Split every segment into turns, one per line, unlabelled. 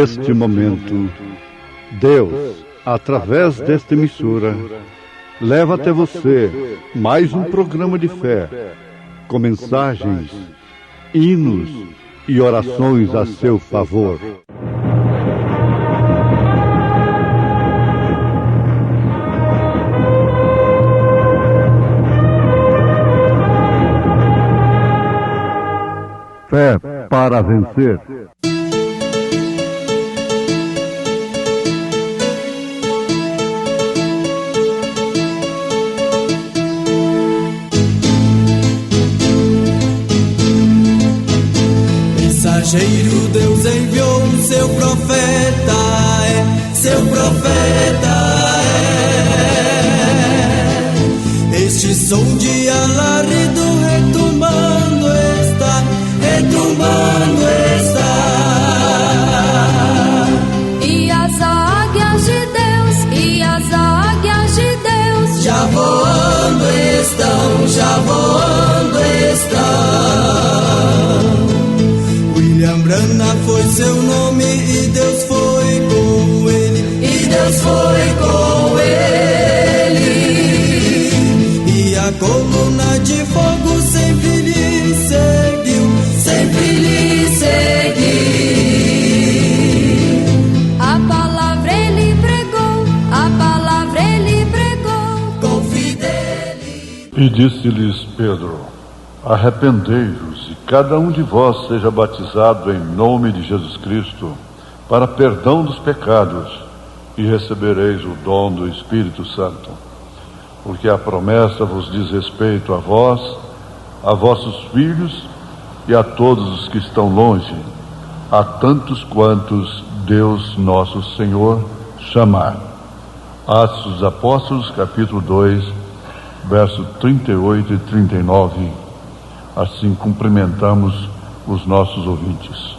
neste momento, Deus, através desta emissora, leva até você mais um programa de fé, com mensagens, hinos e orações a seu favor. Fé para vencer.
Mensageiro, Deus enviou seu profeta, seu profeta Este som de alarido retumbando está,
E as águias de Deus,
já voando estão. William Branham foi seu nome e Deus foi com ele, E a coluna de fogo sempre lhe seguiu,
A palavra ele pregou,
com fidelidade.
E disse-lhes Pedro: arrependei-vos e cada um de vós seja batizado em nome de Jesus Cristo para perdão dos pecados, e recebereis o dom do Espírito Santo. Porque a promessa vos diz respeito a vós, a vossos filhos e a todos os que estão longe, a tantos quantos Deus nosso Senhor chamar. Atos dos Apóstolos, capítulo 2, verso 38 e 39. Assim cumprimentamos os nossos ouvintes.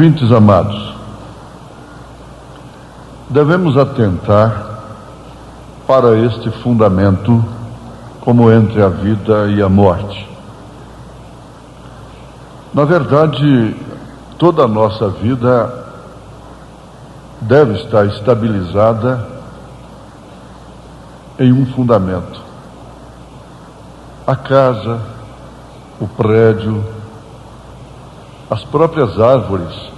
Ouvintes amados, devemos atentar para este fundamento como entre a vida e a morte. Na verdade, toda a nossa vida deve estar estabilizada em um fundamento. A casa, o prédio, as próprias árvores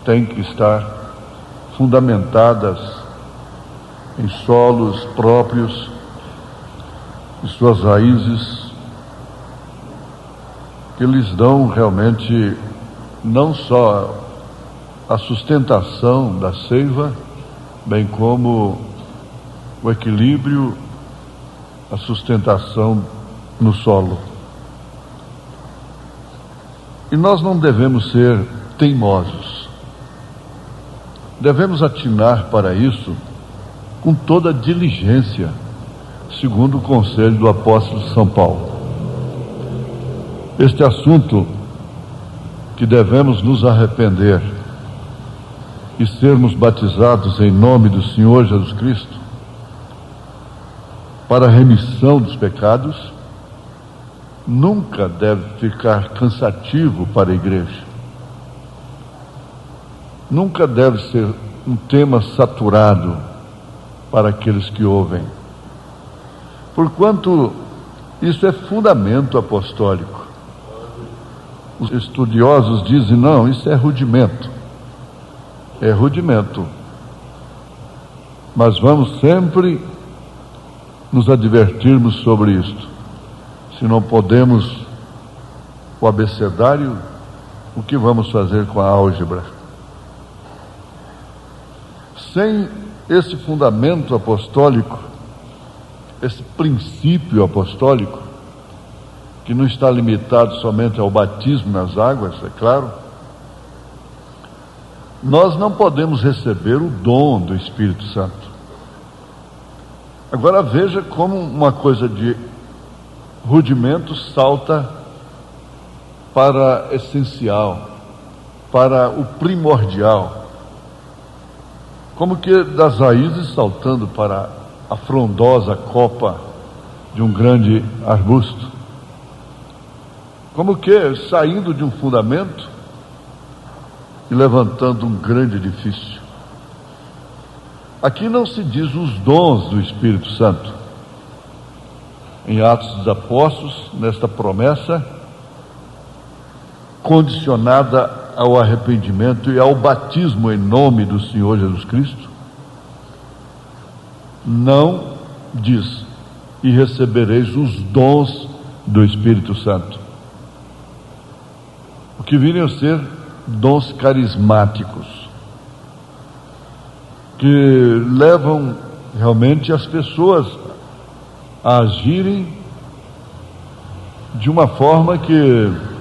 têm que estar fundamentadas em solos próprios, em suas raízes, que lhes dão realmente não só a sustentação da seiva, bem como o equilíbrio, a sustentação no solo. E nós não devemos ser teimosos. Devemos atinar para isso com toda diligência, segundo o conselho do apóstolo São Paulo. Este assunto que devemos nos arrepender e sermos batizados em nome do Senhor Jesus Cristo para a remissão dos pecados, nunca deve ficar cansativo para a igreja. Nunca deve ser um tema saturado para aqueles que ouvem. Porquanto isso é fundamento apostólico. Os estudiosos dizem, não, isso é rudimento. É rudimento. Mas vamos sempre nos advertirmos sobre isto. Se não podemos o abecedário, o que vamos fazer com a álgebra? Sem esse fundamento apostólico, esse princípio apostólico, que não está limitado somente ao batismo nas águas, é claro, nós não podemos receber o dom do Espírito Santo. Agora veja como uma coisa de rudimento salta para essencial, para o primordial, como que das raízes saltando para a frondosa copa de um grande arbusto, como que saindo de um fundamento e levantando um grande edifício. Aqui não se diz os dons do Espírito Santo. Em Atos dos Apóstolos, nesta promessa, condicionada ao arrependimento e ao batismo em nome do Senhor Jesus Cristo, não diz, e recebereis os dons do Espírito Santo. O que virem a ser dons carismáticos, que levam realmente as pessoas a agirem de uma forma que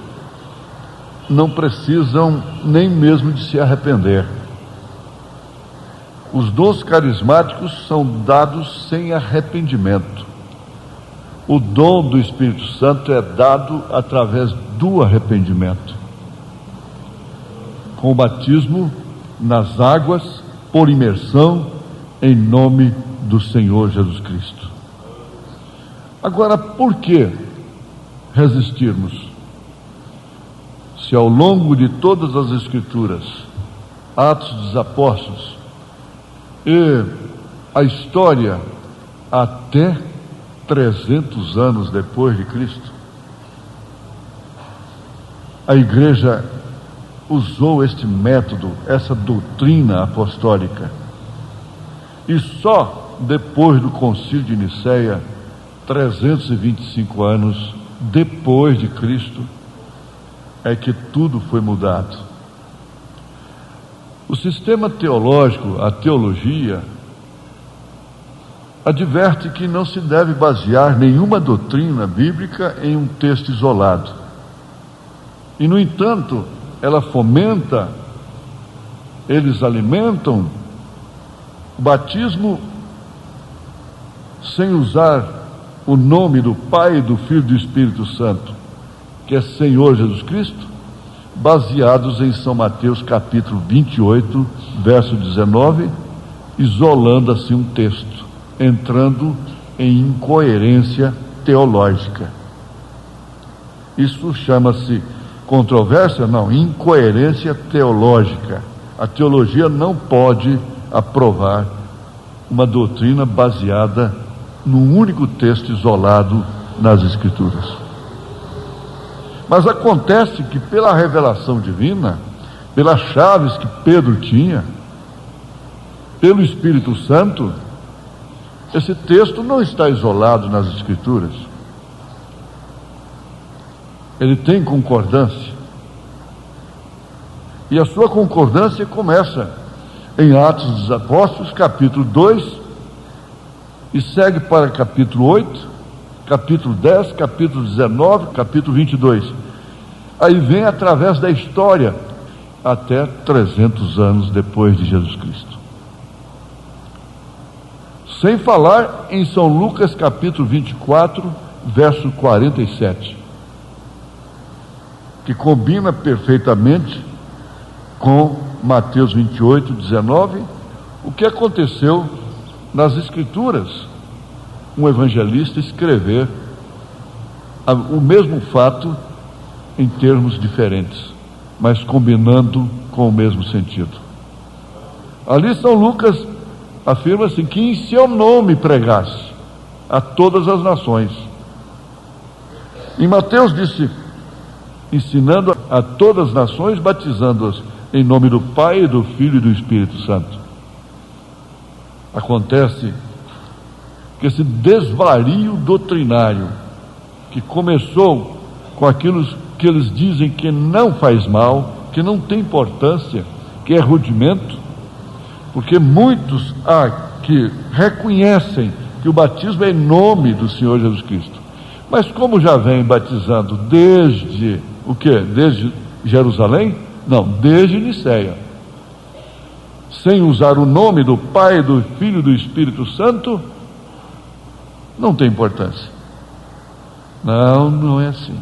não precisam nem mesmo de se arrepender. Os dons carismáticos são dados sem arrependimento. O dom do Espírito Santo é dado através do arrependimento, com o batismo nas águas, por imersão, em nome do Senhor Jesus Cristo. Agora, por que resistirmos? Se ao longo de todas as Escrituras, Atos dos Apóstolos e a história até 300 anos depois de Cristo, a igreja usou este método, essa doutrina apostólica, e só depois do Concílio de Nicéia, 325 anos depois de Cristo, é que tudo foi mudado. O sistema teológico, a teologia, adverte que não se deve basear nenhuma doutrina bíblica em um texto isolado. E, no entanto, ela fomenta, eles alimentam o batismo sem usar o nome do Pai, do Filho e do Espírito Santo, que é Senhor Jesus Cristo, baseados em São Mateus capítulo 28, verso 19, isolando assim um texto, entrando em incoerência teológica. Isso chama-se controvérsia? Não, incoerência teológica. A teologia não pode aprovar uma doutrina baseada num único texto isolado nas Escrituras. Mas acontece que pela revelação divina, pelas chaves que Pedro tinha, pelo Espírito Santo, esse texto não está isolado nas Escrituras. Ele tem concordância. E a sua concordância começa em Atos dos Apóstolos, capítulo 2, e segue para capítulo 8, capítulo 10, capítulo 19, capítulo 22. Aí vem através da história, até 300 anos depois de Jesus Cristo. Sem falar em São Lucas capítulo 24, verso 47, que combina perfeitamente com Mateus 28, 19, o que aconteceu nas Escrituras, um evangelista escrever o mesmo fato em termos diferentes, mas combinando com o mesmo sentido. Ali São Lucas afirma assim, que em seu nome pregasse a todas as nações. Em Mateus disse, ensinando a todas as nações, batizando-as em nome do Pai, do Filho e do Espírito Santo. Acontece que esse desvario doutrinário, que começou com aquilo que eles dizem que não faz mal, que não tem importância, que é rudimento, porque muitos há que reconhecem que o batismo é em nome do Senhor Jesus Cristo, mas como já vem batizando desde o quê? Desde Jerusalém? Não, desde Niceia, sem usar o nome do Pai, do Filho e do Espírito Santo, não tem importância. Não, não é assim.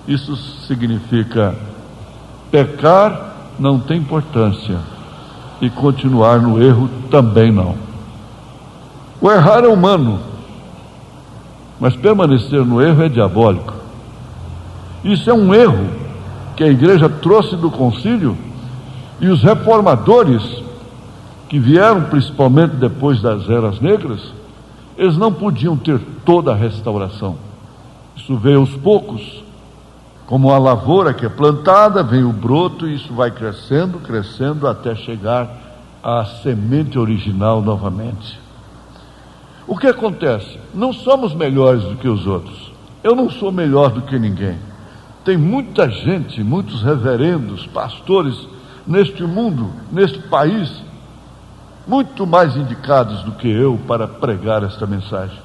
Isso significa pecar não tem importância, e continuar no erro também não. O errar é humano, mas permanecer no erro é diabólico. Isso é um erro que a igreja trouxe do concílio, e os reformadores que vieram principalmente depois das eras negras, eles não podiam ter toda a restauração. Isso veio aos poucos, como a lavoura que é plantada, vem o broto, e isso vai crescendo, crescendo, até chegar à semente original novamente. O que acontece? Não somos melhores do que os outros. Eu não sou melhor do que ninguém. Tem muita gente, muitos reverendos, pastores neste mundo, neste país, muito mais indicados do que eu para pregar esta mensagem.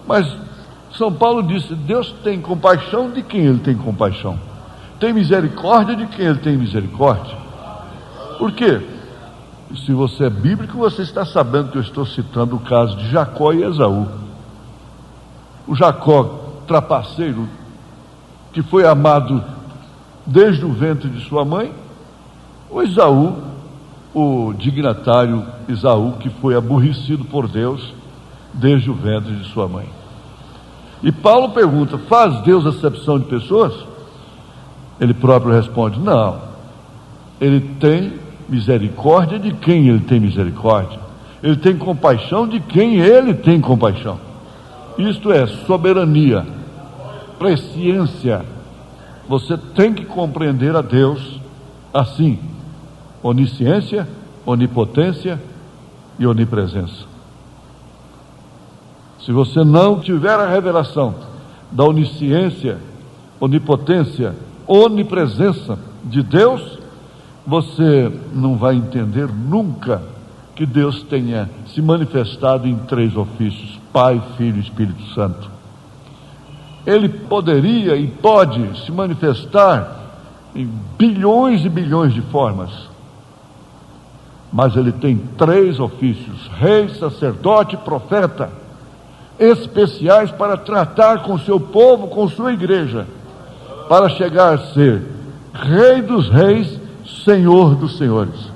Mas São Paulo disse, Deus tem compaixão de quem Ele tem compaixão, tem misericórdia de quem Ele tem misericórdia. Por quê? Se você é bíblico, você está sabendo que eu estou citando o caso de Jacó e Esaú. O Jacó, trapaceiro, que foi amado desde o ventre de sua mãe, o Esaú, o dignatário Esaú, que foi aborrecido por Deus desde o ventre de sua mãe. E Paulo pergunta, faz Deus acepção de pessoas? Ele próprio responde, não. Ele tem misericórdia de quem Ele tem misericórdia. Ele tem compaixão de quem Ele tem compaixão. Isto é soberania, presciência. Você tem que compreender a Deus assim: onisciência, onipotência e onipresença. Se você não tiver a revelação da onisciência, onipotência, onipresença de Deus, você não vai entender nunca que Deus tenha se manifestado em três ofícios: Pai, Filho e Espírito Santo. Ele poderia e pode se manifestar em bilhões e bilhões de formas, mas ele tem três ofícios: rei, sacerdote e profeta, especiais para tratar com seu povo, com sua igreja, para chegar a ser Rei dos reis, Senhor dos senhores.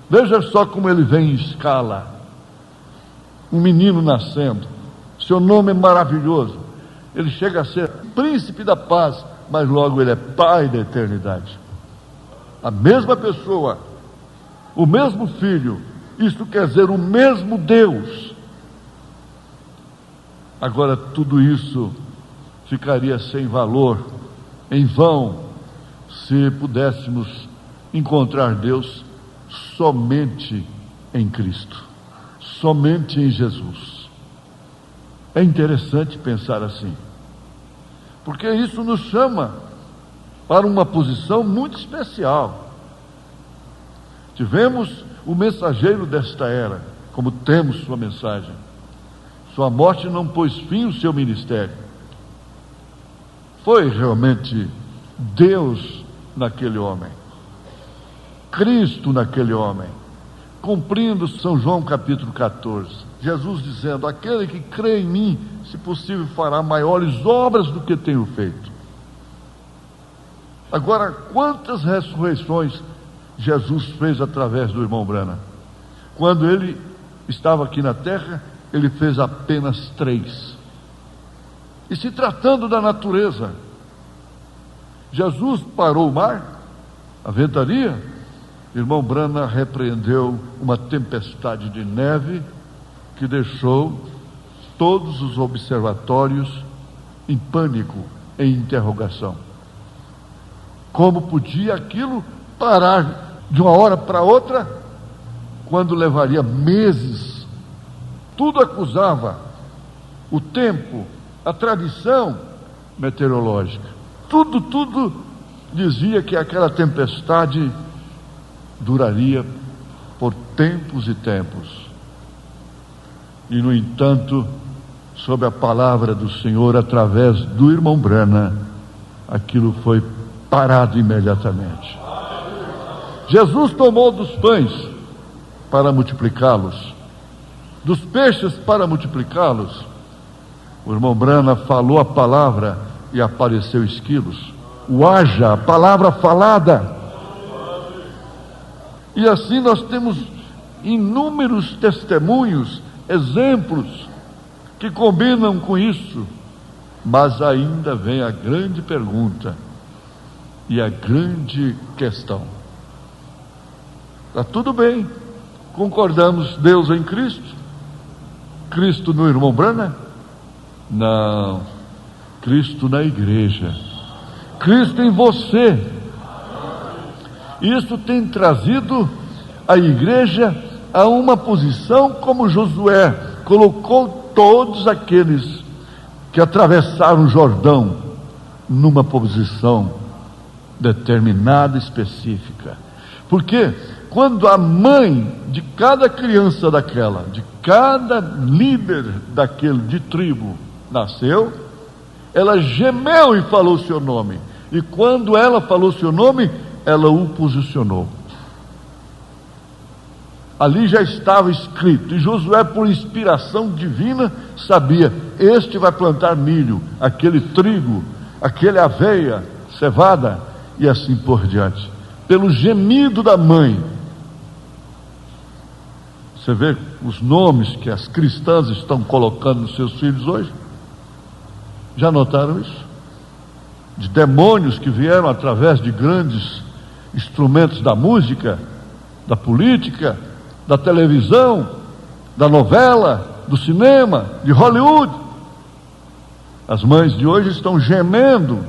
Veja só como ele vem em escala. Um menino nascendo, seu nome é maravilhoso, ele chega a ser príncipe da paz, mas logo ele é pai da eternidade. A mesma pessoa, o mesmo filho, isto quer dizer o mesmo Deus. Agora tudo isso ficaria sem valor, em vão, se pudéssemos encontrar Deus somente em Cristo, somente em Jesus. É interessante pensar assim, porque isso nos chama para uma posição muito especial. Tivemos o mensageiro desta era, como temos sua mensagem. Sua morte não pôs fim ao seu ministério. Foi realmente Deus naquele homem, Cristo naquele homem, cumprindo São João capítulo 14, Jesus dizendo: aquele que crê em mim, se possível, fará maiores obras do que tenho feito. Agora, quantas ressurreições Jesus fez através do irmão Branham? Quando ele estava aqui na terra, ele fez apenas 3. E se tratando da natureza, Jesus parou o mar, a ventania. Irmão Branham repreendeu uma tempestade de neve que deixou todos os observatórios em pânico, em interrogação. Como podia aquilo parar de uma hora para outra, quando levaria meses? Tudo acusava o tempo, a tradição meteorológica. Tudo dizia que aquela tempestade duraria por tempos e tempos. E, no entanto, sob a palavra do Senhor, através do irmão Branham, aquilo foi parado imediatamente. Jesus tomou dos pães para multiplicá-los, dos peixes para multiplicá-los. O irmão Branham falou a palavra e apareceu esquilos. O haja, a palavra falada. E assim nós temos inúmeros testemunhos, exemplos que combinam com isso. Mas ainda vem a grande pergunta e a grande questão. Está tudo bem, concordamos, Deus em Cristo, Cristo no irmão Branham? Não, Cristo na igreja, Cristo em você. Isso tem trazido a igreja a uma posição como Josué colocou todos aqueles que atravessaram o Jordão numa posição determinada, específica. Porque quando a mãe de cada criança daquela, de cada líder daquele de tribo nasceu, ela gemeu e falou seu nome. E quando ela falou seu nome, ela o posicionou. Ali já estava escrito, e Josué, por inspiração divina, sabia: este vai plantar milho, aquele trigo, aquele aveia, cevada, e assim por diante. Pelo gemido da mãe. Você vê os nomes que as cristãs estão colocando nos seus filhos hoje? Já notaram isso? De demônios que vieram através de grandes instrumentos da música, da política, da televisão, da novela, do cinema, de Hollywood. As mães de hoje estão gemendo,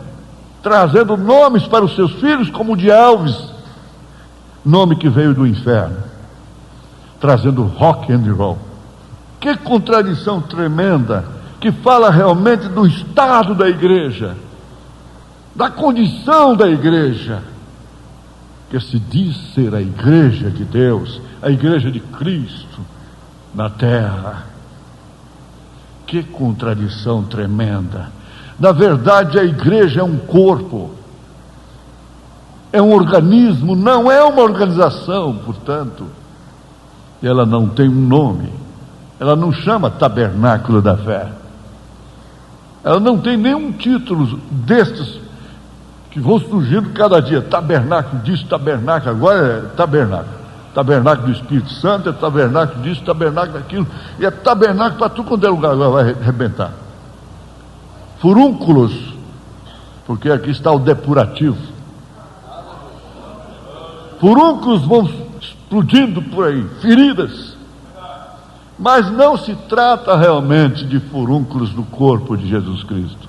trazendo nomes para os seus filhos como o de Elvis, nome que veio do inferno, trazendo rock and roll. Que contradição tremenda, que fala realmente do estado da igreja, da condição da igreja, que se diz ser a igreja de Deus, a igreja de Cristo na terra. Que contradição tremenda. Na verdade, a igreja é um corpo, é um organismo, não é uma organização, portanto, e ela não tem um nome, ela não chama Tabernáculo da Fé, ela não tem nenhum título destes que vão surgindo cada dia. Tabernáculo disso, tabernáculo, agora é tabernáculo. Tabernáculo do Espírito Santo, é tabernáculo disso, tabernáculo daquilo, e é tabernáculo para tudo quanto é lugar, agora vai arrebentar. Furúnculos, porque aqui está o depurativo. Furúnculos vão explodindo por aí, feridas. Mas não se trata realmente de furúnculos do corpo de Jesus Cristo.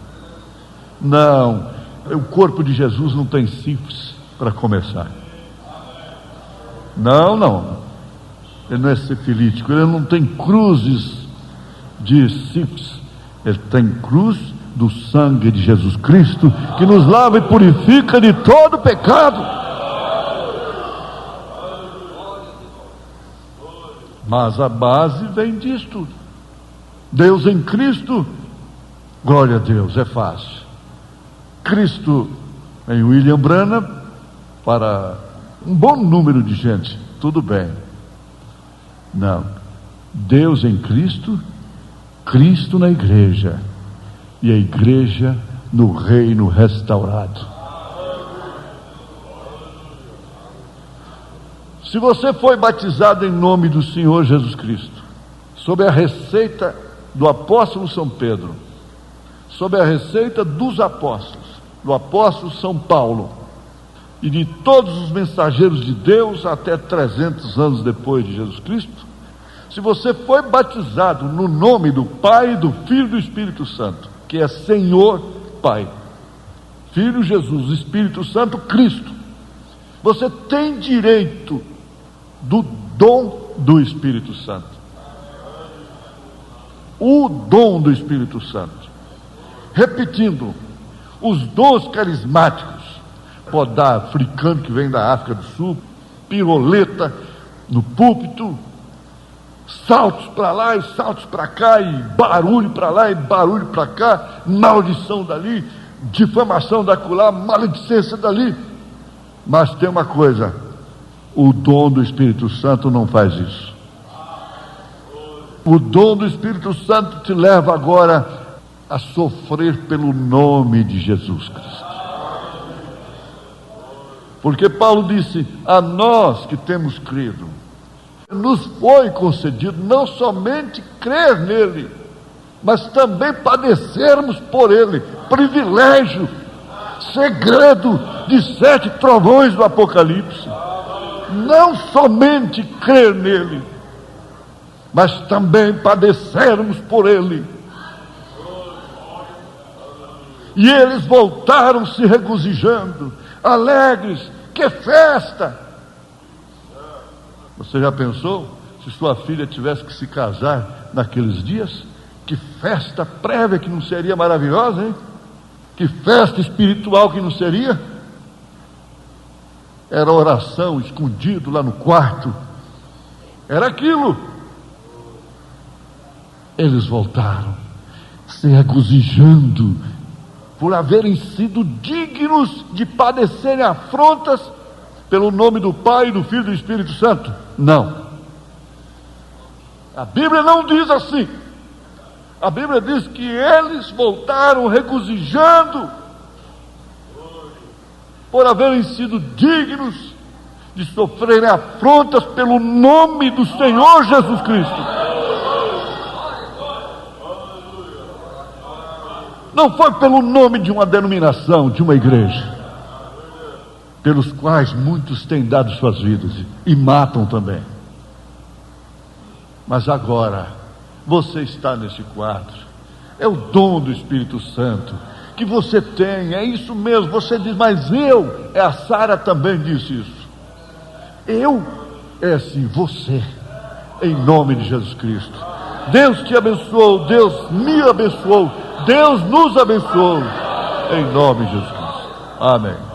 Não, o corpo de Jesus não tem sífilis para começar. Não. Ele não é sifilítico, ele não tem cruzes de sífilis. Ele tem cruz do sangue de Jesus Cristo, que nos lava e purifica de todo pecado. Mas a base vem disto. Deus em Cristo, glória a Deus, é fácil. Cristo em William Branham, para um bom número de gente, tudo bem. Não, Deus em Cristo, Cristo na igreja, e a igreja no reino restaurado. Se você foi batizado em nome do Senhor Jesus Cristo, sob a receita do apóstolo São Pedro, sob a receita dos apóstolos, do apóstolo São Paulo, e de todos os mensageiros de Deus até 300 anos depois de Jesus Cristo, se você foi batizado no nome do Pai, do Filho e do Espírito Santo, que é Senhor Pai, Filho Jesus, Espírito Santo, Cristo, você tem direito do dom do Espírito Santo. O dom do Espírito Santo. Repetindo, os dons carismáticos, podar africano que vem da África do Sul, piroleta no púlpito, saltos para lá e saltos para cá, e barulho para lá e barulho para cá, maldição dali, difamação daquela, maledicência dali. Mas tem uma coisa, o dom do Espírito Santo não faz isso. O dom do Espírito Santo te leva agora a sofrer pelo nome de Jesus Cristo. Porque Paulo disse: a nós que temos crido, nos foi concedido não somente crer nele, mas também padecermos por ele. Privilégio, segredo de 7 trovões do Apocalipse. Não somente crer nele, mas também padecermos por ele. E eles voltaram se regozijando, alegres. Que festa! Você já pensou se sua filha tivesse que se casar naqueles dias? Que festa prévia que não seria maravilhosa, hein? Que festa espiritual que não seria? Era oração escondido lá no quarto, era aquilo. Eles voltaram se regozijando por haverem sido dignos de padecerem afrontas pelo nome do Pai, do Filho e do Espírito Santo. Não, a Bíblia não diz assim. A Bíblia diz que eles voltaram regozijando por haverem sido dignos de sofrerem afrontas pelo nome do Senhor Jesus Cristo. Não foi pelo nome de uma denominação, de uma igreja, pelos quais muitos têm dado suas vidas e matam também. Mas agora você está nesse quadro. É o dom do Espírito Santo que você tem, é isso mesmo. Você diz: mas eu, a Sara também disse isso. Eu, é assim, você, em nome de Jesus Cristo. Deus te abençoou, Deus me abençoou, Deus nos abençoou, em nome de Jesus Cristo. Amém.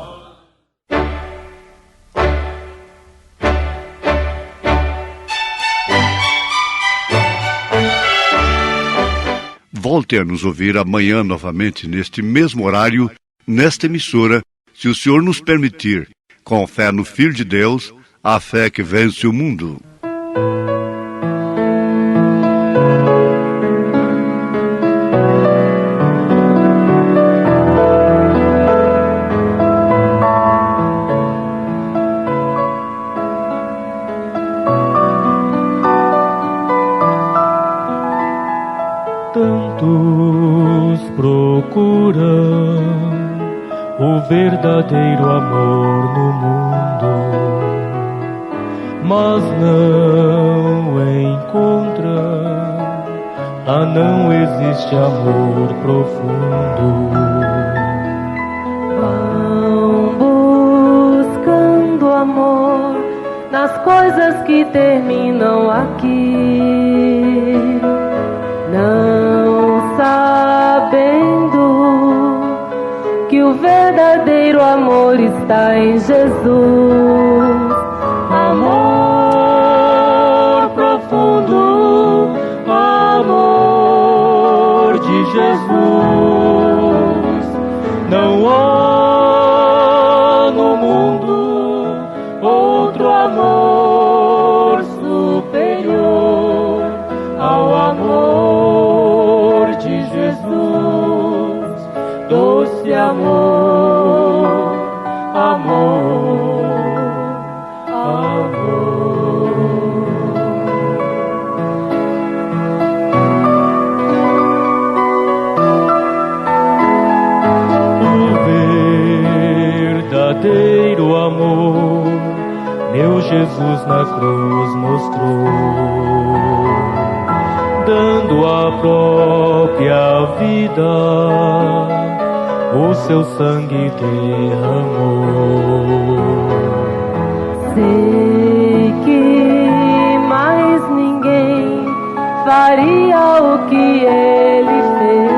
Volte a nos ouvir amanhã novamente, neste mesmo horário, nesta emissora, se o Senhor nos permitir, com fé no Filho de Deus, a fé que vence o mundo.
procuram o verdadeiro amor no mundo, mas não encontram. Não existe amor profundo.
Vão buscando amor nas coisas que terminam aqui, não sabendo que o verdadeiro amor está em Jesus.
Amor profundo, amor de Jesus. Não há no mundo outro amor superior ao amor de Jesus. Doce amor, amor, amor. Verdadeiro amor, meu Jesus na cruz mostrou, dando a própria vida, o seu sangue derramou.
Sei que mais ninguém faria o que ele fez.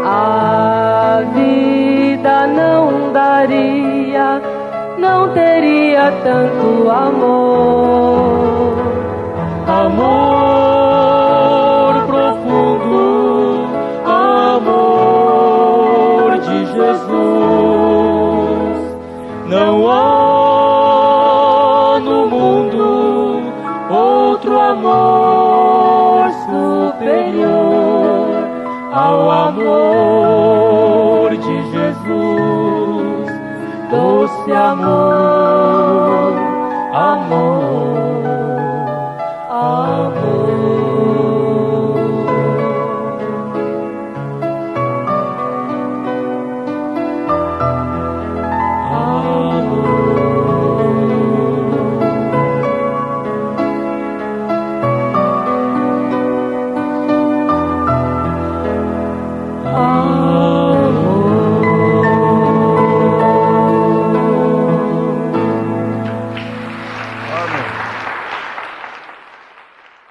A vida não daria, não teria tanto amor.
Amor profundo, amor de Jesus. Não há no mundo outro amor superior ao amor de Jesus. Doce amor, amor.